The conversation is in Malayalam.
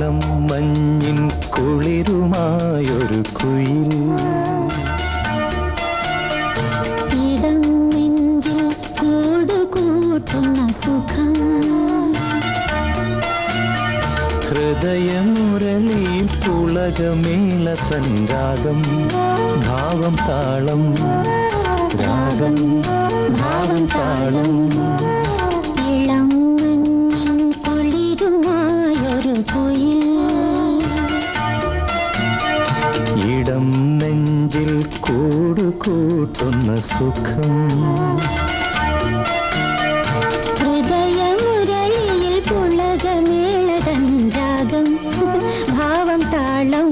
ഇളം മഞ്ഞിൻ കുളിരുമായൊരു കുയിൽ ഇടം നെഞ്ചിൽ കൂടുകൂട്ടുന്ന സുഖം ഹൃദയമുരളിയിൽ പുളകമേള സംരാഗം ഭാവം താളം രാഗം ഭാവം താളം ഇളം മഞ്ഞിൻ കുളിരുമായൊരു കുയിൽ ഇടം നെഞ്ചിൽ കൂടുകൂട്ടുന്ന സുഖം ഹൃദയമുരളിയിൽ പുളകമേളതൻ രാഗം ഭാവം താളം